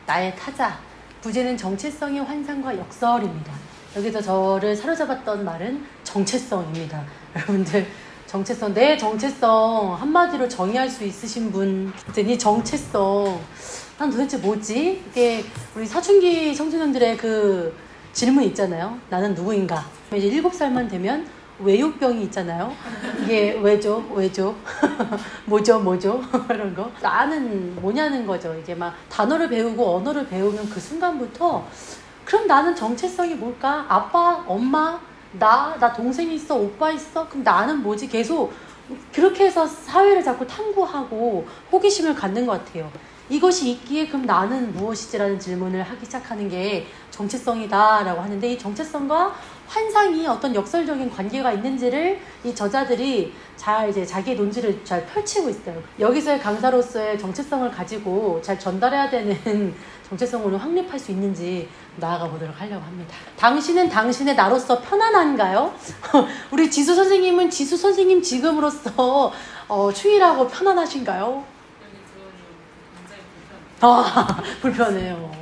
나의 타자. 부제는 정체성의 환상과 역설입니다. 여기서 저를 사로잡았던 말은 정체성입니다. 여러분들 정체성, 내 정체성 한마디로 정의할 수 있으신 분, 이 정체성 난 도대체 뭐지? 이게 우리 사춘기 청소년들의 그 질문 있잖아요. 나는 누구인가? 이제 7살만 되면 외유병이 있잖아요. 이게 왜죠? 뭐죠? 이런 거. 나는 뭐냐는 거죠. 이게 막 단어를 배우고 언어를 배우면 그 순간부터 그럼 나는 정체성이 뭘까? 아빠, 엄마, 나 동생이 있어, 오빠 있어? 그럼 나는 뭐지? 계속 그렇게 해서 사회를 자꾸 탐구하고 호기심을 갖는 것 같아요. 이것이 있기에 그럼 나는 무엇이지라는 질문을 하기 시작하는 게 정체성이다라고 하는데, 이 정체성과 환상이 어떤 역설적인 관계가 있는지를 이 저자들이 잘 이제 자기의 논지를 잘 펼치고 있어요. 여기서의 강사로서의 정체성을 가지고 잘 전달해야 되는 정체성으로 확립할 수 있는지 나아가 보도록 하려고 합니다. 당신은 당신의 나로서 편안한가요? 우리 지수 선생님은 지수 선생님 지금으로서 충실하고 편안하신가요? 불편해요.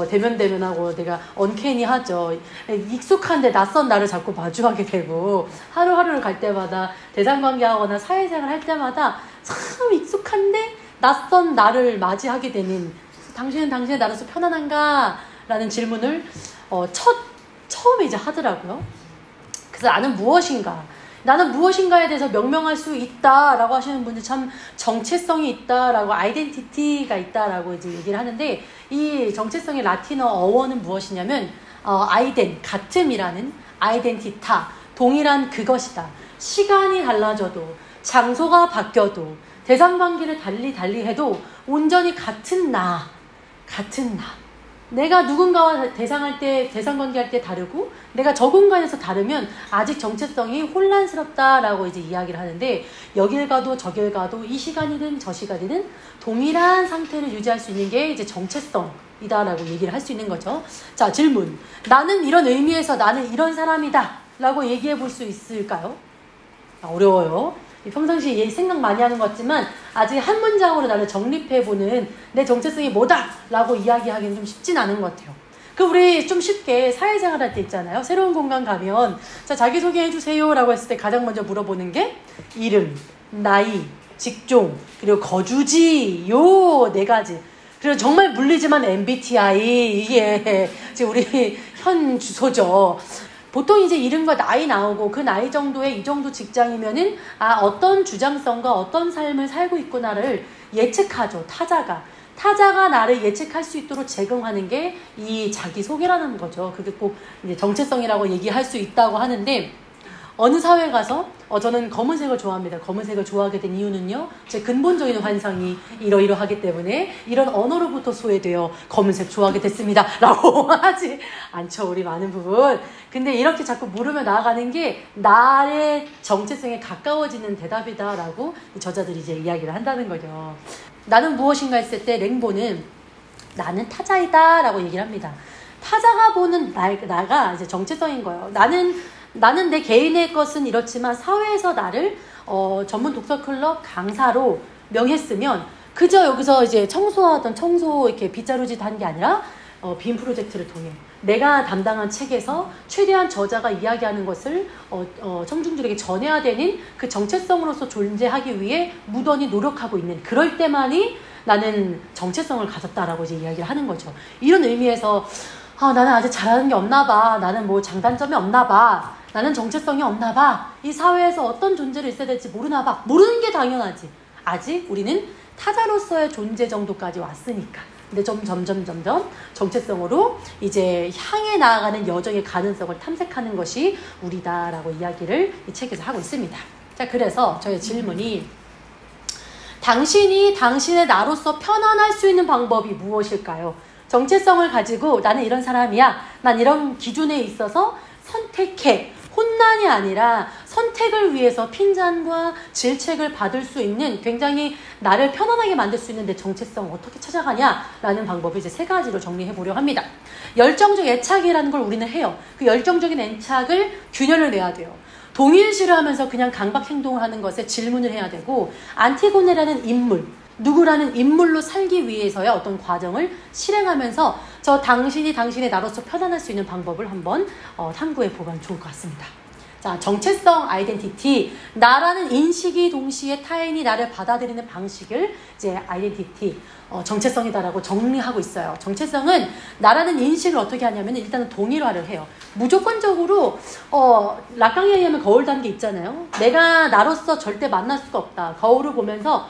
대면하고 내가 언캐니 하죠. 익숙한데 낯선 나를 자꾸 마주하게 되고, 하루하루를 갈 때마다 대상관계하거나 사회생활 할 때마다 참 익숙한데 낯선 나를 맞이하게 되는, 당신은 당신의 나로서 편안한가? 라는 질문을 처음에 이제 하더라고요. 그래서 나는 무엇인가? 나는 무엇인가에 대해서 명명할 수 있다라고 하시는 분들, 참 정체성이 있다라고, 아이덴티티가 있다라고 이제 얘기를 하는데, 이 정체성의 라틴어 어원은 무엇이냐면 아이덴, 같음이라는, 아이덴티타, 동일한 그것이다. 시간이 달라져도, 장소가 바뀌어도, 대상관계를 달리 해도 온전히 같은 나. 내가 누군가와 대상관계할 때 다르고, 내가 저 공간에서 다르면 아직 정체성이 혼란스럽다라고 이제 이야기를 하는데, 여길 가도 저길 가도 이 시간이든 저 시간이든 동일한 상태를 유지할 수 있는 게 이제 정체성이다라고 얘기를 할 수 있는 거죠. 자, 질문. 나는 이런 의미에서 나는 이런 사람이다 라고 얘기해 볼 수 있을까요? 어려워요. 평상시에 생각 많이 하는 것 같지만 아직 한 문장으로 나를 정립해보는 내 정체성이 뭐다 라고 이야기하기는 좀 쉽진 않은 것 같아요. 그 우리 좀 쉽게 사회생활 할 때 있잖아요. 새로운 공간 가면 자, 자기소개 해주세요 라고 했을 때 가장 먼저 물어보는 게 이름, 나이, 직종, 그리고 거주지, 요 4가지. 그리고 정말 물리지만 MBTI, 이게 지금 우리 현 주소죠. 보통 이제 이름과 나이 나오고, 그 나이 정도에 이 정도 직장이면은 어떤 주장성과 어떤 삶을 살고 있구나를 예측하죠. 타자가 나를 예측할 수 있도록 제공하는 게 이 자기소개라는 거죠. 그게 꼭 이제 정체성이라고 얘기할 수 있다고 하는데, 어느 사회에 가서 저는 검은색을 좋아합니다. 검은색을 좋아하게 된 이유는요, 제 근본적인 환상이 이러이러하기 때문에 이런 언어로부터 소외되어 검은색 좋아하게 됐습니다 라고 하지 않죠, 우리 많은 부분. 근데 이렇게 자꾸 물으며 나아가는 게 나의 정체성에 가까워지는 대답이다 라고 저자들이 이제 이야기를 한다는 거죠. 나는 무엇인가 했을 때 랭보는 나는 타자이다 라고 얘기를 합니다. 타자가 보는 나가 이제 정체성인 거예요. 나는 내 개인의 것은 이렇지만 사회에서 나를 전문 독서클럽 강사로 명했으면 그저 여기서 이제 청소 이렇게 빗자루짓 한 게 아니라 빔 프로젝트를 통해 내가 담당한 책에서 최대한 저자가 이야기하는 것을 청중들에게 전해야 되는 그 정체성으로서 존재하기 위해 무던히 노력하고 있는, 그럴 때만이 나는 정체성을 가졌다라고 이제 이야기를 하는 거죠. 이런 의미에서 나는 아직 잘하는 게 없나 봐. 나는 뭐 장단점이 없나 봐. 나는 정체성이 없나 봐. 이 사회에서 어떤 존재를 있어야 될지 모르나 봐. 모르는 게 당연하지. 아직 우리는 타자로서의 존재 정도까지 왔으니까. 근데 점점 정체성으로 이제 향해 나아가는 여정의 가능성을 탐색하는 것이 우리다라고 이야기를 이 책에서 하고 있습니다. 자, 그래서 저의 질문이, 당신이 당신의 나로서 편안할 수 있는 방법이 무엇일까요? 정체성을 가지고 나는 이런 사람이야, 난 이런 기준에 있어서 선택해, 혼란이 아니라 선택을 위해서 핀잔과 질책을 받을 수 있는, 굉장히 나를 편안하게 만들 수 있는 내 정체성 어떻게 찾아가냐라는 방법을 이제 3가지로 정리해 보려고 합니다. 열정적 애착이라는 걸 우리는 해요. 그 열정적인 애착을 균열을 내야 돼요. 동일시를 하면서 그냥 강박 행동을 하는 것에 질문을 해야 되고, 안티고네라는 인물, 누구라는 인물로 살기 위해서의 어떤 과정을 실행하면서 저 당신이 당신의 나로서 편안할 수 있는 방법을 한번 탐구해 보면 좋을 것 같습니다. 자, 정체성 아이덴티티, 나라는 인식이 동시에 타인이 나를 받아들이는 방식을 이제 아이덴티티, 정체성이다라고 정리하고 있어요. 정체성은 나라는 인식을 어떻게 하냐면 일단은 동일화를 해요. 무조건적으로 라깡에 의하면 거울 단계 있잖아요. 내가 나로서 절대 만날 수가 없다. 거울을 보면서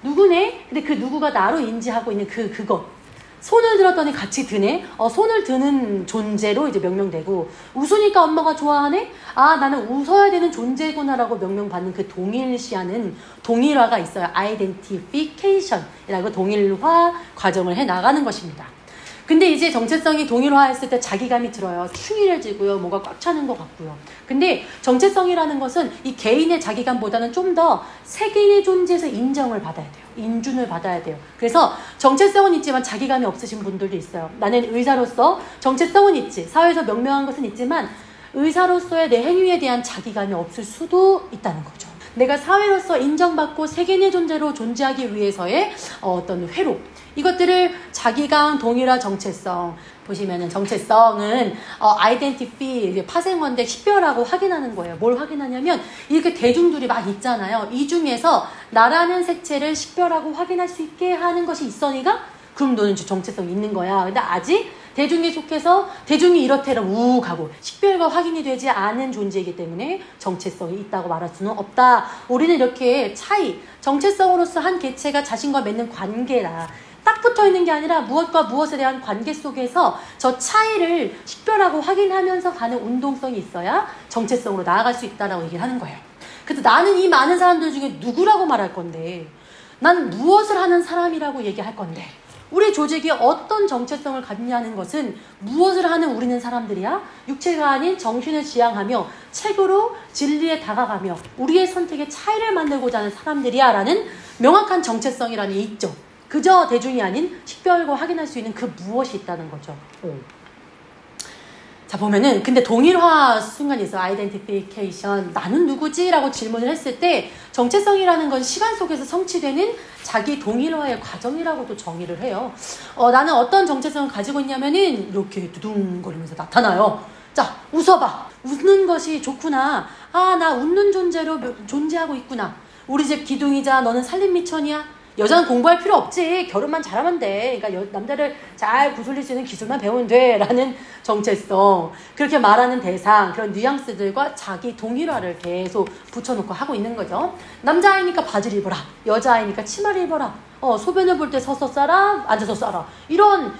누구네? 근데 그 누구가 나로 인지하고 있는 그것. 손을 들었더니 같이 드네? 손을 드는 존재로 이제 명명되고, 웃으니까 엄마가 좋아하네? 나는 웃어야 되는 존재구나라고 명명받는 그 동일시하는 동일화가 있어요. 아이덴티피케이션이라고 동일화 과정을 해 나가는 것입니다. 근데 이제 정체성이 동일화했을 때 자기감이 들어요. 충실해지고요. 뭐가 꽉 차는 것 같고요. 근데 정체성이라는 것은 이 개인의 자기감보다는 좀 더 세계의 존재에서 인정을 받아야 돼요. 인준을 받아야 돼요. 그래서 정체성은 있지만 자기감이 없으신 분들도 있어요. 나는 의사로서 정체성은 있지. 사회에서 명명한 것은 있지만 의사로서의 내 행위에 대한 자기감이 없을 수도 있다는 거죠. 내가 사회로서 인정받고 세계의 존재로 존재하기 위해서의 어떤 회로, 이것들을 자기감, 동일화, 정체성, 보시면은 정체성은 아이덴티피, 파생어인데 식별하고 확인하는 거예요. 뭘 확인하냐면 이렇게 대중들이 막 있잖아요. 이 중에서 나라는 색채를 식별하고 확인할 수 있게 하는 것이 있으니까 그럼 너는 정체성이 있는 거야. 근데 아직 대중에 속해서 대중이 이렇대라 우욱하고 식별과 확인이 되지 않은 존재이기 때문에 정체성이 있다고 말할 수는 없다. 우리는 이렇게 차이, 정체성으로서 한 개체가 자신과 맺는 관계라 딱 붙어있는 게 아니라 무엇과 무엇에 대한 관계 속에서 저 차이를 식별하고 확인하면서 가는 운동성이 있어야 정체성으로 나아갈 수 있다라고 얘기를 하는 거예요. 그래서 나는 이 많은 사람들 중에 누구라고 말할 건데, 난 무엇을 하는 사람이라고 얘기할 건데, 우리 조직이 어떤 정체성을 갖냐는 것은 무엇을 하는 우리는 사람들이야? 육체가 아닌 정신을 지향하며 책으로 진리에 다가가며 우리의 선택에 차이를 만들고자 하는 사람들이야 라는 명확한 정체성이라는 게 있죠. 그저 대중이 아닌 식별과 확인할 수 있는 그 무엇이 있다는 거죠. 자, 보면은 근데 동일화 순간이 있어. 아이덴티피케이션, 나는 누구지? 라고 질문을 했을 때 정체성이라는 건 시간 속에서 성취되는 자기 동일화의 과정이라고도 정의를 해요. 나는 어떤 정체성을 가지고 있냐면은 이렇게 두둥거리면서 나타나요. 자, 웃어봐. 웃는 것이 좋구나. 나 웃는 존재로 존재하고 있구나. 우리 집 기둥이자 너는 살림미천이야. 여자는 공부할 필요 없지. 결혼만 잘하면 돼. 그러니까 남자를 잘 구슬릴 수 있는 기술만 배우면 돼. 라는 정체성. 그렇게 말하는 대상, 그런 뉘앙스들과 자기 동일화를 계속 붙여놓고 하고 있는 거죠. 남자아이니까 바지를 입어라. 여자아이니까 치마를 입어라. 소변을 볼 때 서서 싸라. 앉아서 싸라. 이런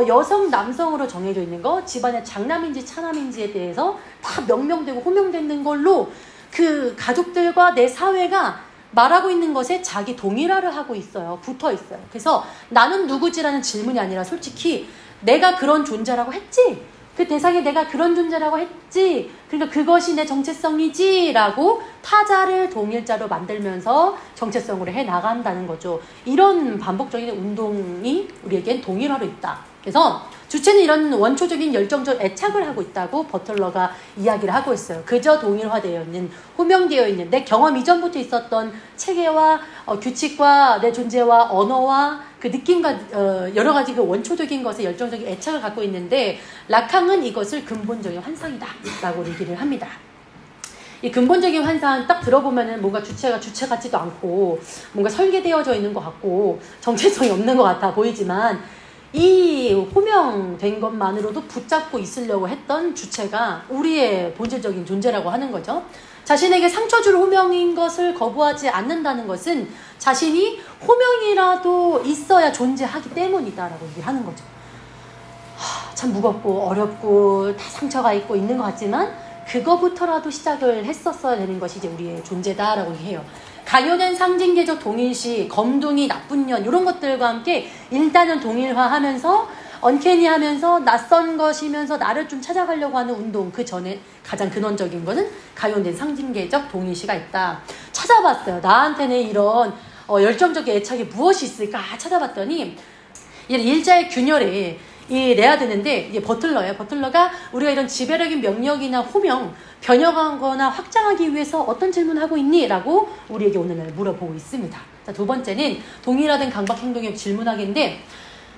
여성, 남성으로 정해져 있는 거, 집안의 장남인지 차남인지에 대해서 다 명명되고 호명되는 걸로 그 가족들과 내 사회가 말하고 있는 것에 자기 동일화를 하고 있어요. 붙어 있어요. 그래서 나는 누구지라는 질문이 아니라 솔직히 내가 그런 존재라고 했지? 그 대상에 내가 그런 존재라고 했지? 그러니까 그것이 내 정체성이지? 라고 타자를 동일자로 만들면서 정체성으로 해나간다는 거죠. 이런 반복적인 운동이 우리에겐 동일화로 있다. 그래서 주체는 이런 원초적인 열정적 애착을 하고 있다고 버틀러가 이야기를 하고 있어요. 그저 동일화되어 있는, 호명되어 있는 내 경험 이전부터 있었던 체계와 규칙과 내 존재와 언어와 그 느낌과 여러 가지 그 원초적인 것에 열정적인 애착을 갖고 있는데, 라캉은 이것을 근본적인 환상이다 라고 얘기를 합니다. 이 근본적인 환상 딱 들어보면은 뭔가 주체가 주체 같지도 않고 뭔가 설계되어져 있는 것 같고 정체성이 없는 것 같아 보이지만, 이 호명된 것만으로도 붙잡고 있으려고 했던 주체가 우리의 본질적인 존재라고 하는 거죠. 자신에게 상처 줄 호명인 것을 거부하지 않는다는 것은 자신이 호명이라도 있어야 존재하기 때문이다라고 얘기하는 거죠. 참 무겁고 어렵고 다 상처가 있고 있는 것 같지만 그거부터라도 시작을 했었어야 되는 것이 이제 우리의 존재다라고 해요. 가요는 상징계적 동일시, 검둥이, 나쁜 년 이런 것들과 함께 일단은 동일화하면서 언캐니하면서 낯선 것이면서 나를 좀 찾아가려고 하는 운동, 그 전에 가장 근원적인 것은 가요는 상징계적 동일시가 있다. 찾아봤어요. 나한테는 이런 열정적인 애착이 무엇이 있을까 찾아봤더니 일자의 균열에 내야 되는데 이게 버틀러예요. 버틀러가 우리가 이런 지배적인 명령이나 호명, 변형하거나 확장하기 위해서 어떤 질문을 하고 있니? 라고 우리에게 오늘날 물어보고 있습니다. 자, 두 번째는 동일화된 강박 행동의 질문하기인데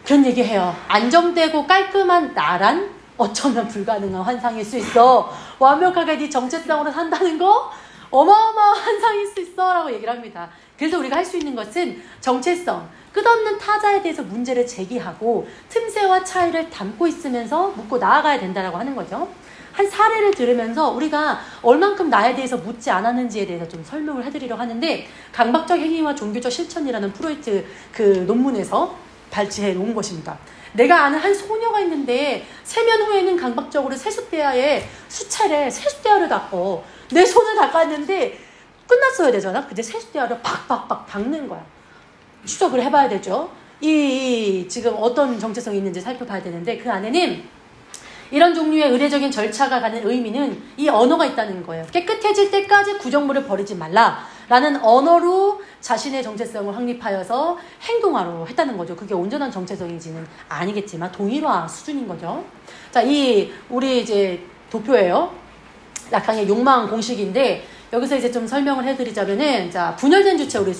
그런 얘기해요. 안정되고 깔끔한 나란 어쩌면 불가능한 환상일 수 있어. 완벽하게 네 정체성으로 산다는 거 어마어마한 환상일 수 있어 라고 얘기를 합니다. 그래서 우리가 할 수 있는 것은 정체성, 끝없는 타자에 대해서 문제를 제기하고 틈새와 차이를 담고 있으면서 묻고 나아가야 된다고 하는 거죠. 한 사례를 들으면서 우리가 얼만큼 나에 대해서 묻지 않았는지에 대해서 좀 설명을 해드리려고 하는데 강박적 행위와 종교적 실천이라는 프로이트 그 논문에서 발췌해 놓은 것입니다. 내가 아는 한 소녀가 있는데 세면 후에는 강박적으로 세숫대야에 수차례 세숫대야를 닦어. 내 손을 닦았는데 끝났어야 되잖아. 근데 세숫대야를 팍팍팍 닦는 거야. 추적을 해봐야 되죠. 지금 어떤 정체성이 있는지 살펴봐야 되는데 그 안에는 이런 종류의 의례적인 절차가 가는 의미는 이 언어가 있다는 거예요. 깨끗해질 때까지 구정물을 버리지 말라 라는 언어로 자신의 정체성을 확립하여서 행동하러 했다는 거죠. 그게 온전한 정체성인지는 아니겠지만 동일화 수준인 거죠. 자, 우리 이제 도표예요. 라캉의 욕망 공식인데 여기서 이제 좀 설명을 해드리자면은 자, 분열된 주체 우리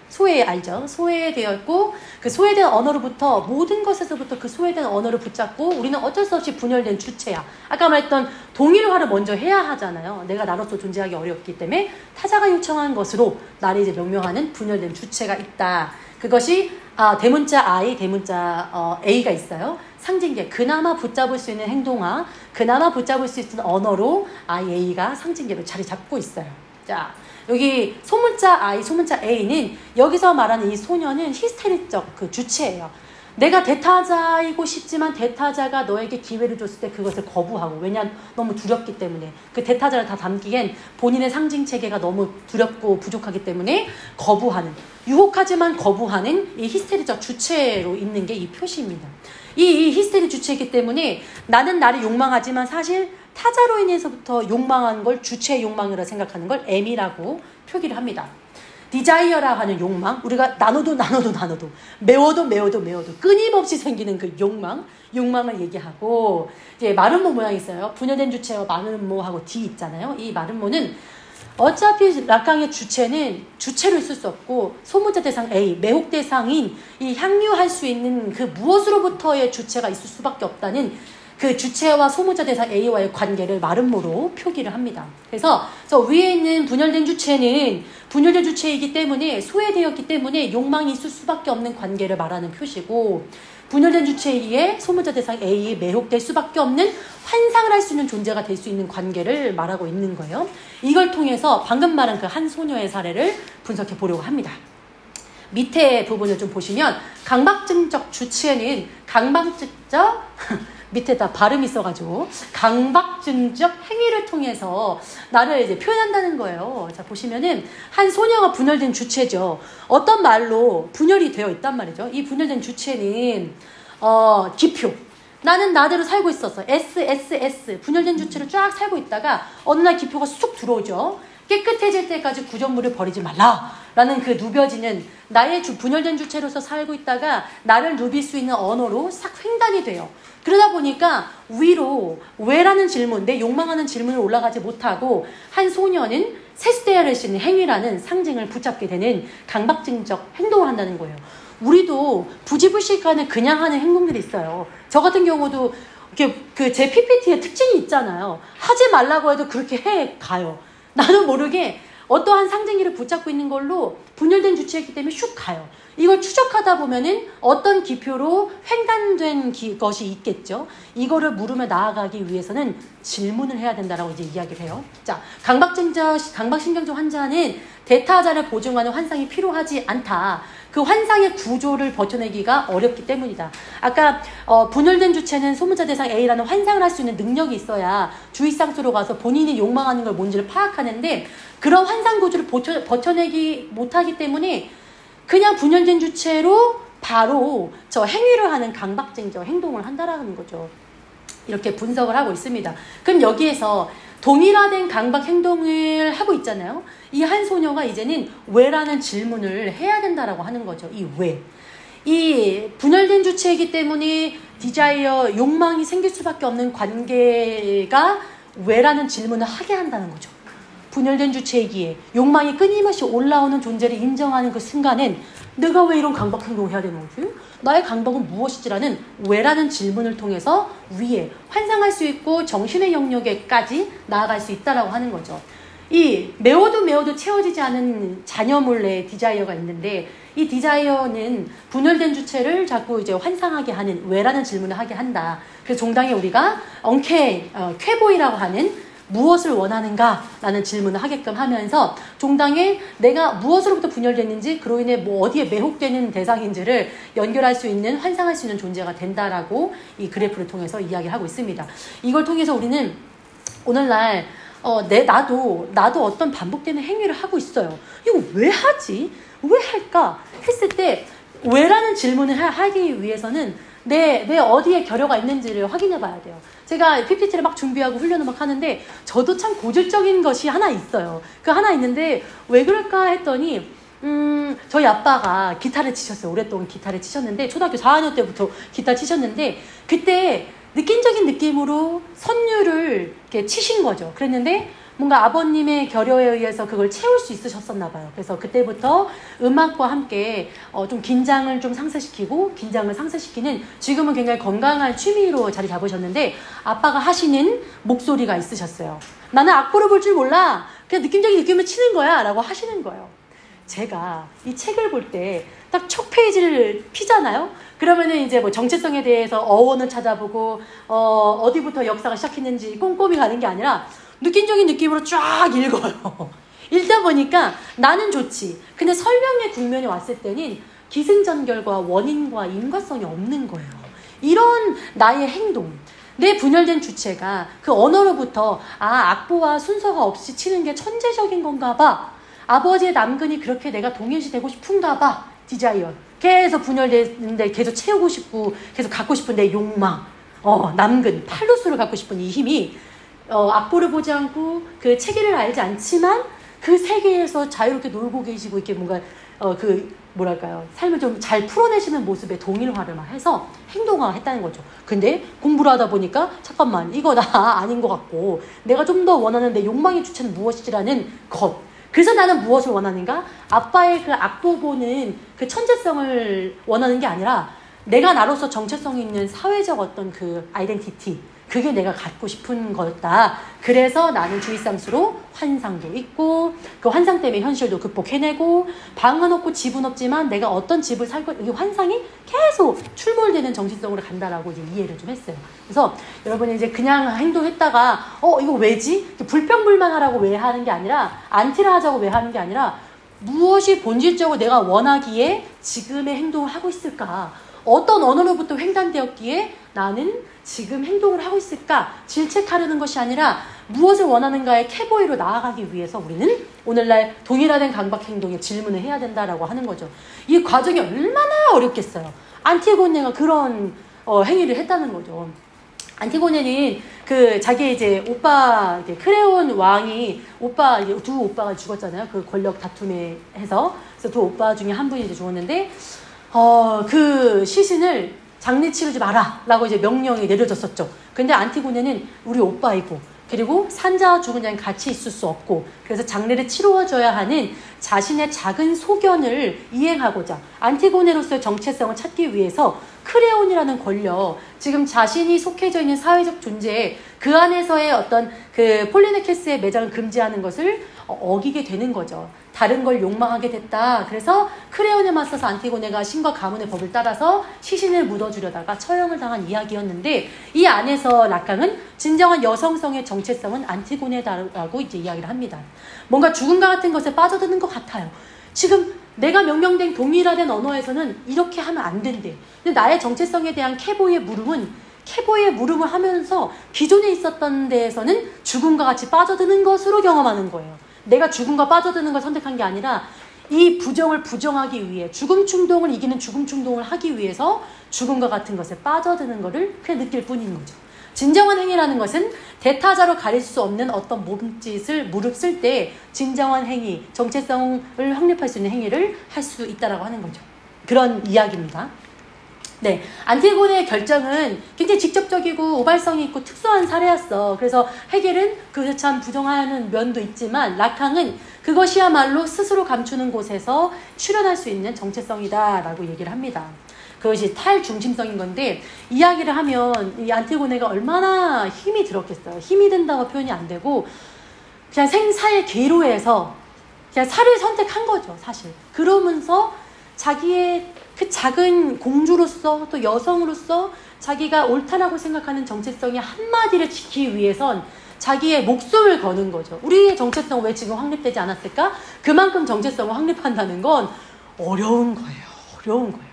소외 알죠? 소외되어 있고 그 소외된 언어로부터 모든 것에서부터 그 소외된 언어를 붙잡고 우리는 어쩔 수 없이 분열된 주체야. 아까 말했던 동일화를 먼저 해야 하잖아요. 내가 나로서 존재하기 어렵기 때문에 타자가 요청한 것으로 나를 이제 명명하는 분열된 주체가 있다. 그것이 대문자 I, 대문자 A가 있어요. 상징계, 그나마 붙잡을 수 있는 행동화, 그나마 붙잡을 수 있는 언어로 I, A가 상징계로 자리 잡고 있어요. 자, 여기 소문자 I, 소문자 A는 여기서 말하는 이 소녀는 히스테릭적 그 주체예요. 내가 대타자이고 싶지만 대타자가 너에게 기회를 줬을 때 그것을 거부하고, 왜냐하면 너무 두렵기 때문에 그 대타자를 다 담기엔 본인의 상징체계가 너무 두렵고 부족하기 때문에 거부하는, 유혹하지만 거부하는 이 히스테릭적 주체로 있는 게 이 표시입니다. 이 히스테리 주체이기 때문에 나는 나를 욕망하지만 사실 타자로 인해서부터 욕망한 걸 주체의 욕망이라 생각하는 걸 M이라고 표기를 합니다. 디자이어라 하는 욕망, 우리가 나눠도 매워도 끊임없이 생기는 그 욕망을 얘기하고, 이제 마름모 모양이 있어요. 분열된 주체와 마름모하고 D 있잖아요. 이 마름모는 어차피 라캉의 주체는 주체로 있을 수 없고 소문자 대상 A, 매혹 대상인 이 향유할 수 있는 그 무엇으로부터의 주체가 있을 수밖에 없다는 그 주체와 소문자 대상 A와의 관계를 마름모로 표기를 합니다. 그래서 저 위에 있는 분열된 주체는 분열된 주체이기 때문에 소외되었기 때문에 욕망이 있을 수밖에 없는 관계를 말하는 표시고, 분열된 주체에 소문자 대상 A에 매혹될 수밖에 없는 환상을 할 수 있는 존재가 될 수 있는 관계를 말하고 있는 거예요. 이걸 통해서 방금 말한 그 한 소녀의 사례를 분석해 보려고 합니다. 밑에 부분을 좀 보시면 강박증적 주체는 강박증적 밑에다 발음이 있어가지고 강박증적 행위를 통해서 나를 이제 표현한다는 거예요. 자, 보시면은 한 소녀가 분열된 주체죠. 어떤 말로 분열이 되어 있단 말이죠. 이 분열된 주체는 기표. 나는 나대로 살고 있었어. SSS 분열된 주체로 쫙 살고 있다가 어느 날 기표가 쑥 들어오죠. 깨끗해질 때까지 구정물을 버리지 말라 라는 그 누벼지는 나의 분열된 주체로서 살고 있다가 나를 누빌 수 있는 언어로 싹 횡단이 돼요. 그러다 보니까 위로 왜라는 질문, 내 욕망하는 질문을 올라가지 못하고 한 소녀는 세스테아를 씌는 행위라는 상징을 붙잡게 되는 강박증적 행동을 한다는 거예요. 우리도 부지불식간에 그냥 하는 행동들이 있어요. 저 같은 경우도 제 PPT에 특징이 있잖아요. 하지 말라고 해도 그렇게 가요. 나도 모르게 어떠한 상징기를 붙잡고 있는 걸로 분열된 주체이기 때문에 슉 가요. 이걸 추적하다 보면은 어떤 기표로 횡단된 것이 있겠죠. 이거를 물으며 나아가기 위해서는 질문을 해야 된다라고 이제 이야기를 해요. 자, 강박신경증 환자는 대타자를 보증하는 환상이 필요하지 않다. 그 환상의 구조를 버텨내기가 어렵기 때문이다. 아까 분열된 주체는 소문자 대상 A라는 환상을 할 수 있는 능력이 있어야 주의상수로 가서 본인이 욕망하는 걸 뭔지를 파악하는데, 그런 환상 구조를 버텨내기 못하기 때문에 그냥 분열된 주체로 바로 저 행위를 하는 강박증적 행동을 한다라는 거죠. 이렇게 분석을 하고 있습니다. 그럼 여기에서 동일화된 강박 행동을 하고 있잖아요. 이 한 소녀가 이제는 왜라는 질문을 해야 된다라고 하는 거죠. 이 왜. 이 분열된 주체이기 때문에 디자이어, 욕망이 생길 수밖에 없는 관계가 왜라는 질문을 하게 한다는 거죠. 분열된 주체이기에 욕망이 끊임없이 올라오는 존재를 인정하는 그 순간엔 내가 왜 이런 강박 행동을 해야 되는 거지? 나의 강박은 무엇이지라는 왜라는 질문을 통해서 위에 환상할 수 있고 정신의 영역에까지 나아갈 수 있다라고 하는 거죠. 이 메워도 채워지지 않은 자녀몰래 디자이어가 있는데 이 디자이어는 분열된 주체를 자꾸 이제 환상하게 하는 왜라는 질문을 하게 한다. 그래서 종당에 우리가 쾌보이라고 하는 무엇을 원하는가? 라는 질문을 하게끔 하면서 종당에 내가 무엇으로부터 분열됐는지 그로 인해 뭐 어디에 매혹되는 대상인지를 연결할 수 있는 환상할 수 있는 존재가 된다라고 이 그래프를 통해서 이야기를 하고 있습니다. 이걸 통해서 우리는 오늘날 나도 어떤 반복되는 행위를 하고 있어요. 이거 왜 하지? 왜 할까? 했을 때 왜라는 질문을 하기 위해서는 내 어디에 결여가 있는지를 확인해 봐야 돼요. 제가 PPT를 막 준비하고 훈련을 막 하는데 저도 참 고질적인 것이 하나 있어요. 그 하나 있는데 왜 그럴까 했더니 저희 아빠가 기타를 치셨어요. 오랫동안 기타를 치셨는데 초등학교 4학년 때부터 기타 치셨는데 그때 느낌적인 느낌으로 선율을 이렇게 치신 거죠. 그랬는데 뭔가 아버님의 결여에 의해서 그걸 채울 수 있으셨었나 봐요. 그래서 그때부터 음악과 함께 좀 긴장을 좀 상쇄시키고 긴장을 상쇄시키는 지금은 굉장히 건강한 취미로 자리 잡으셨는데 아빠가 하시는 목소리가 있으셨어요. 나는 악보를 볼 줄 몰라. 그냥 느낌적인 느낌을 치는 거야 라고 하시는 거예요. 제가 이 책을 볼 때 딱 첫 페이지를 피잖아요. 그러면은 이제 뭐 정체성에 대해서 어원을 찾아보고 어디부터 역사가 시작했는지 꼼꼼히 가는 게 아니라 느낌적인 느낌으로 쫙 읽어요. 읽다 보니까 나는 좋지. 근데 설명의 국면에 왔을 때는 기승전결과 원인과 인과성이 없는 거예요. 이런 나의 행동, 내 분열된 주체가 그 언어로부터 악보와 순서가 없이 치는 게 천재적인 건가 봐. 아버지의 남근이 그렇게 내가 동일시 되고 싶은가 봐. 디자이어. 계속 분열되는데 계속 채우고 싶고 계속 갖고 싶은 내 욕망. 남근, 팔루스를 갖고 싶은 이 힘이 악보를 보지 않고 그 체계를 알지 않지만 그 세계에서 자유롭게 놀고 계시고 이렇게 뭔가 삶을 좀 잘 풀어내시는 모습에 동일화를 막 해서 행동화했다는 거죠. 근데 공부를 하다 보니까 잠깐만 이거 나 아닌 것 같고 내가 좀 더 원하는 내 욕망의 주체는 무엇이라는 것. 그래서 나는 무엇을 원하는가? 아빠의 그 악보 보는 그 천재성을 원하는 게 아니라 내가 나로서 정체성이 있는 사회적 어떤 그 아이덴티티 그게 내가 갖고 싶은 거였다. 그래서 나는 주의상수로 환상도 있고 그 환상 때문에 현실도 극복해내고 방은 없고 집은 없지만 내가 어떤 집을 살고 이 환상이 계속 출몰되는 정신성으로 간다라고 이제 이해를 좀 했어요. 그래서 여러분이 이제 그냥 행동했다가 이거 왜지? 불평불만하라고 왜 하는 게 아니라 안티를 하자고 왜 하는 게 아니라 무엇이 본질적으로 내가 원하기에 지금의 행동을 하고 있을까? 어떤 언어로부터 횡단되었기에 나는 지금 행동을 하고 있을까? 질책하려는 것이 아니라 무엇을 원하는가의 캐보이로 나아가기 위해서 우리는 오늘날 동일화된 강박 행동에 질문을 해야 된다라고 하는 거죠. 이 과정이 얼마나 어렵겠어요. 안티고네가 그런 행위를 했다는 거죠. 안티고네는 그 자기 이제 오빠 크레온 왕이 두 오빠가 죽었잖아요. 그 권력 다툼에 해서 그래서 두 오빠 중에 한 분이 이제 죽었는데 그 시신을 장례 치르지 마라 라고 이제 명령이 내려졌었죠. 근데 안티고네는 우리 오빠이고 그리고 산자와 죽은 자는 같이 있을 수 없고 그래서 장례를 치루어줘야 하는 자신의 작은 소견을 이행하고자 안티고네로서의 정체성을 찾기 위해서 크레온이라는 권력, 지금 자신이 속해져 있는 사회적 존재 그 안에서의 어떤 그 폴리네케스의 매장을 금지하는 것을 어기게 되는 거죠. 다른 걸 욕망하게 됐다. 그래서 크레온에 맞서서 안티고네가 신과 가문의 법을 따라서 시신을 묻어주려다가 처형을 당한 이야기였는데 이 안에서 락강은 진정한 여성성의 정체성은 안티고네다라고 이제 이야기를 합니다. 뭔가 죽음과 같은 것에 빠져드는 것 같아요. 지금 내가 명령된 동일화된 언어에서는 이렇게 하면 안 된대. 근데 나의 정체성에 대한 캐보의 물음을 하면서 기존에 있었던 데에서는 죽음과 같이 빠져드는 것으로 경험하는 거예요. 내가 죽음과 빠져드는 걸 선택한 게 아니라 이 부정을 부정하기 위해 죽음 충동을 이기는 죽음 충동을 하기 위해서 죽음과 같은 것에 빠져드는 것을 그냥 느낄 뿐인 거죠. 진정한 행위라는 것은 대타자로 가릴 수 없는 어떤 몸짓을 무릅쓸 때 진정한 행위, 정체성을 확립할 수 있는 행위를 할 수 있다라고 하는 거죠. 그런 이야기입니다. 네, 안티고네의 결정은 굉장히 직접적이고 우발성이 있고 특수한 사례였어. 그래서 헤겔은 그것을 참 부정하는 면도 있지만 락항은 그것이야말로 스스로 감추는 곳에서 출현할 수 있는 정체성이다 라고 얘기를 합니다. 그것이 탈중심성인 건데, 이야기를 하면 이 안티고네가 얼마나 힘이 들었겠어요. 힘이 든다고 표현이 안 되고 그냥 생사의 기로에서 그냥 살을 선택한 거죠, 사실. 그러면서 자기의 그 작은 공주로서 또 여성으로서 자기가 옳다라고 생각하는 정체성의 한마디를 지키기 위해선 자기의 목숨을 거는 거죠. 우리의 정체성 왜 지금 확립되지 않았을까? 그만큼 정체성을 확립한다는 건 어려운 거예요. 어려운 거예요.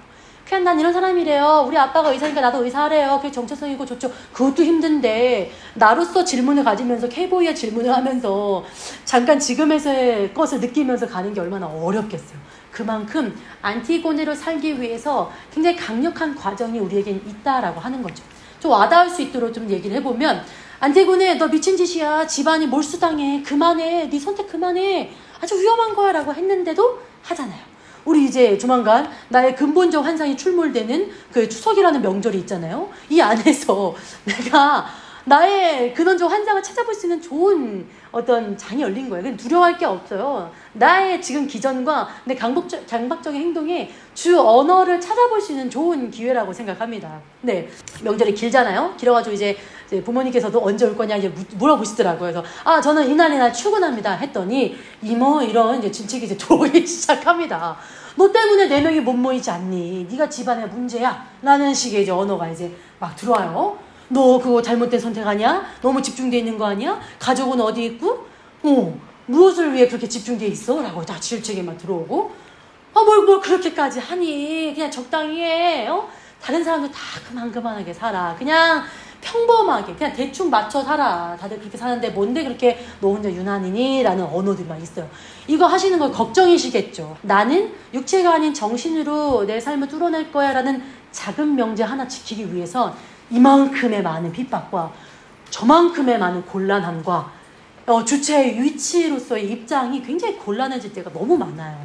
그냥 난 이런 사람이래요. 우리 아빠가 의사니까 나도 의사래요. 그게 정체성이고 좋죠. 그것도 힘든데 나로서 질문을 가지면서 K보이의 질문을 하면서 잠깐 지금에서의 것을 느끼면서 가는 게 얼마나 어렵겠어요. 그만큼 안티고네로 살기 위해서 굉장히 강력한 과정이 우리에겐 있다라고 하는 거죠. 좀 와닿을 수 있도록 좀 얘기를 해보면, 안티고네 너 미친 짓이야. 집안이 몰수당해. 그만해. 네 선택 그만해. 아주 위험한 거야 라고 했는데도 하잖아요. 우리 이제 조만간 나의 근본적 환상이 출몰되는 그 추석이라는 명절이 있잖아요. 이 안에서 내가 나의 근원적 환상을 찾아볼 수 있는 좋은 어떤 장이 열린 거예요. 그냥 두려워할 게 없어요. 나의 지금 기전과 내 강박적인 행동의 주 언어를 찾아볼 수 있는 좋은 기회라고 생각합니다. 네, 명절이 길잖아요. 길어가지고 이제 부모님께서도 언제 올 거냐 이제 물어보시더라고요. 그래서 저는 이날이날 출근합니다 했더니 이모 이런 이제 친척이 이제 들어오기 시작합니다. 너 때문에 4명이 못 모이지 않니? 네가 집안의 문제야. 라는 식의 이제 언어가 이제 막 들어와요. 너 그거 잘못된 선택하냐? 너무 집중돼 있는 거 아니야? 가족은 어디 있고? 무엇을 위해 그렇게 집중돼 있어? 라고 다 질책이 막 들어오고, 뭘 그렇게까지 하니? 그냥 적당히 해. 다른 사람들 다 그만하게 살아. 그냥 평범하게 그냥 대충 맞춰 살아. 다들 그렇게 사는데 뭔데 그렇게 너 혼자 유난이니? 라는 언어들만 있어요. 이거 하시는 걸 걱정이시겠죠. 나는 육체가 아닌 정신으로 내 삶을 뚫어낼 거야 라는 작은 명제 하나 지키기 위해선 이만큼의 많은 핍박과 저만큼의 많은 곤란함과 주체의 위치로서의 입장이 굉장히 곤란해질 때가 너무 많아요.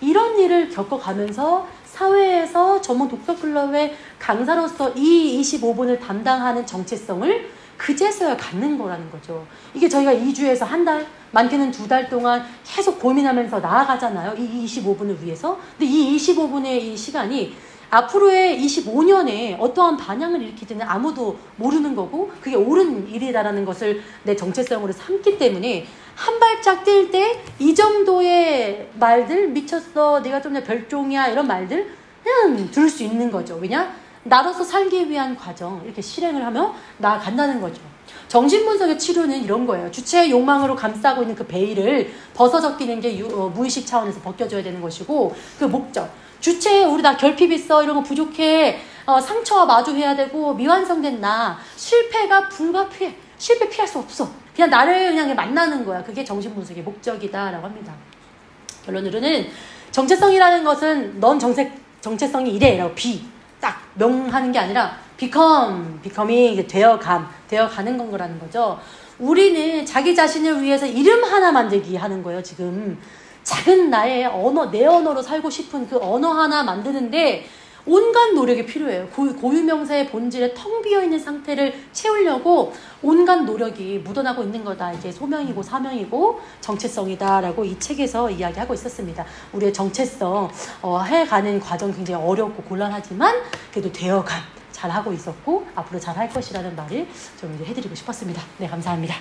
이런 일을 겪어가면서 사회에서 전문 독서클럽의 강사로서 이 25분을 담당하는 정체성을 그제서야 갖는 거라는 거죠. 이게 저희가 2주에서 한 달, 많게는 2달 동안 계속 고민하면서 나아가잖아요. 이 25분을 위해서. 근데 이 25분의 이 시간이 앞으로의 25년에 어떠한 반향을 일으키지는 아무도 모르는 거고 그게 옳은 일이다라는 것을 내 정체성으로 삼기 때문에 한 발짝 뛸 때 이 정도의 말들, 미쳤어, 내가 좀 별종이야, 이런 말들 그냥 들을 수 있는 거죠. 왜냐? 나로서 살기 위한 과정 이렇게 실행을 하며 나아간다는 거죠. 정신분석의 치료는 이런 거예요. 주체의 욕망으로 감싸고 있는 그 베일을 벗어적이는 게 무의식 차원에서 벗겨져야 되는 것이고, 그 목적, 주체에 우리 나 결핍 있어, 이런 거 부족해, 상처와 마주해야 되고 미완성된 나, 실패가 불가피해, 실패 피할 수 없어, 그냥 나를 그냥 만나는 거야. 그게 정신분석의 목적이다 라고 합니다. 결론으로는 정체성이라는 것은 넌 정체성이 이래 라고 딱 명하는 게 아니라 becom이 되어가는 거라는 거죠. 우리는 자기 자신을 위해서 이름 하나 만들기 하는 거예요. 지금 작은 나의 언어, 내 언어로 살고 싶은 그 언어 하나 만드는데 온갖 노력이 필요해요. 고유명사의 본질에 텅 비어있는 상태를 채우려고 온갖 노력이 묻어나고 있는 거다. 이게 소명이고 사명이고 정체성이다라고 이 책에서 이야기하고 있었습니다. 우리의 정체성 해가는 과정 굉장히 어렵고 곤란하지만 그래도 되어감 잘하고 있었고 앞으로 잘할 것이라는 말을 좀 이제 해드리고 싶었습니다. 네, 감사합니다.